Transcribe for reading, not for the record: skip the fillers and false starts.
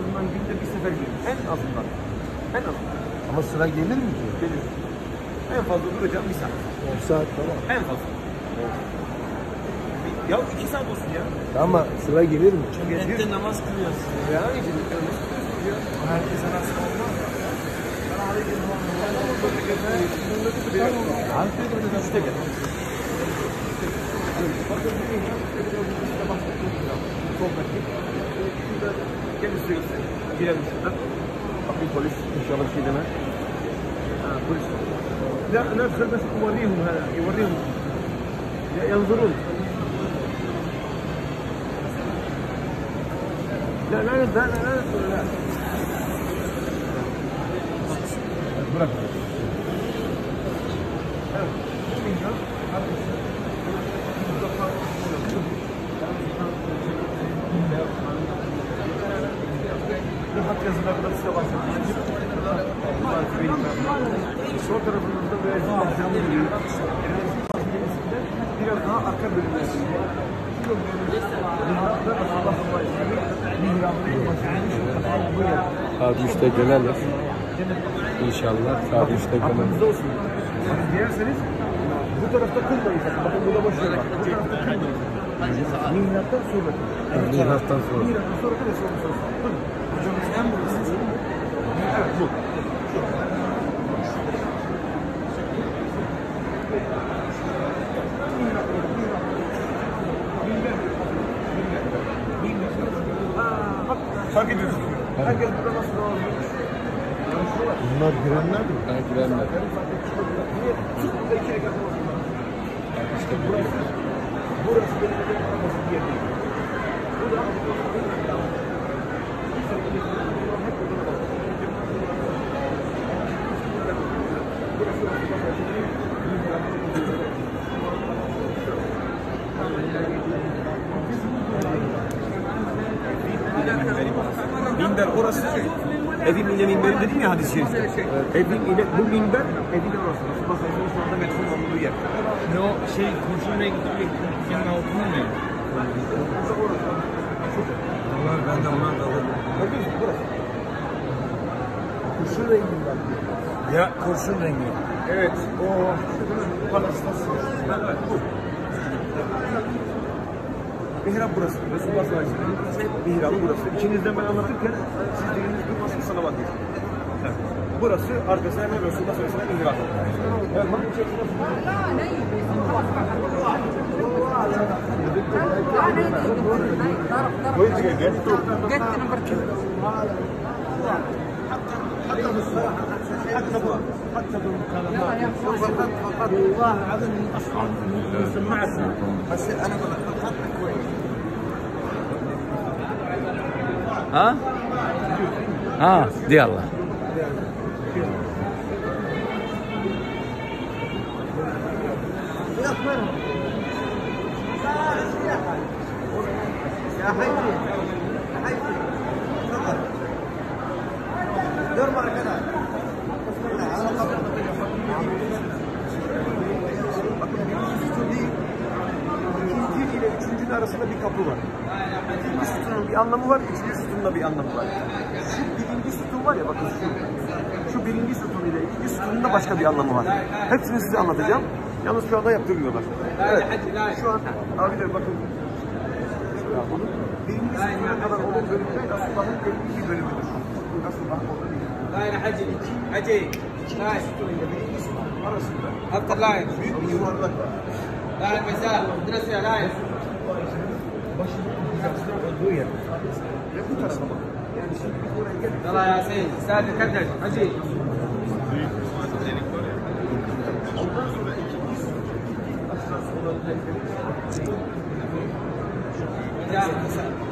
azından günde bir sefer gelir. En azından. En azından. Ama sıra gelir mi ki? Gelir. En fazla duracağım 1 saat. 10 saat tamam. En fazla. Ya 2 saat olsun ya. Ama sıra gelir mi? Cumhuriyette namaz kılıyorsun. Ya geçelim. Herkese nasıl olmaz mı? Üçte gel. Gelin size göstereyim. Girelim şuradan. Bakın polis. İnşallah bir şey deme. Polis. لا ندخل بس يوريهم هذا يوريهم ينظرون. لا لا لا لا لا. Bırak. Evet. Bu hak yazılarında size bahsetmiştim. Sol tarafımızda böyle cam gibi. Biraz daha arka bölümlerinde. Saat 3'te gelelim. İnşallah saat 3'te gelelim. Aklınızda olsun. Siz diyerseniz bu tarafta kılmayın. Bakın burada boş yer var. Bu tarafta kılmayın. Mihnattan sonra. Mihnattan sonra. Mihnattan sonra da sorun sorun. Hocamız en burası. Evet bu. Fark ediyorsun. Herkes burada nasıl doğru? Bunlar girenler mi? Ha, girenler. İşte Burası belediyenin arabası diye değil. Minber orası. Evim ile minber dedim ya hadis-i şerifte. Evim ile bu minber evin orası. Resulullah Aleyhisselam şu anda metfun olduğu yer. Ne o şey kurşun renkli dükkanın altında mı? onlar ben de onlar da alırım. Gördünüz mü? Burası. Kurşun renginden. Ya kurşun rengi. Evet. O Palastas. Evet bu. Mihrab burası. Resulullah sallallahu aleyhi ve sellem mihrabı burası. İçinizden ben anlatırken siz diliniz durmasın salavat edin. Evet. Burası arkasına hemen Resulullah sallallahu aleyhi ve sellem mihrabı. Evet, bakın حتى بالمكالمات فقط والله العظيم من اصعب من سماعتنا بس انا الخط كويس. Ha? Ha, diyallah. يا حي يا حي تفضل دور معك انا على قبل İkinci ile üçüncünün arasında bir kapı var. İkinci sütunun bir anlamı var, üçüncü sütunun bir anlamı var. Şu birinci sütun var ya bakın şu birinci sütun ile ikinci sütunun da başka bir anlamı var. Hepsini size anlatacağım. Yalnız şu anda yaptırmıyorlar. Evet. Şu an abiler bakın. Birinci sütuna kadar olan bölümde Resulullah'ın belli bir bölümüdür. Resulullah'ın olduğu değil. İkinci sütun ile birinci sütun arasında büyük bir yuvarlak var. Başının hizasına olduğu yer. Ve bu tarafa bak. Yani şimdi biz buraya geldik. يلا يا سيد سافر كدر حجي. Ondan sonra ikinci sütun aşağısı olan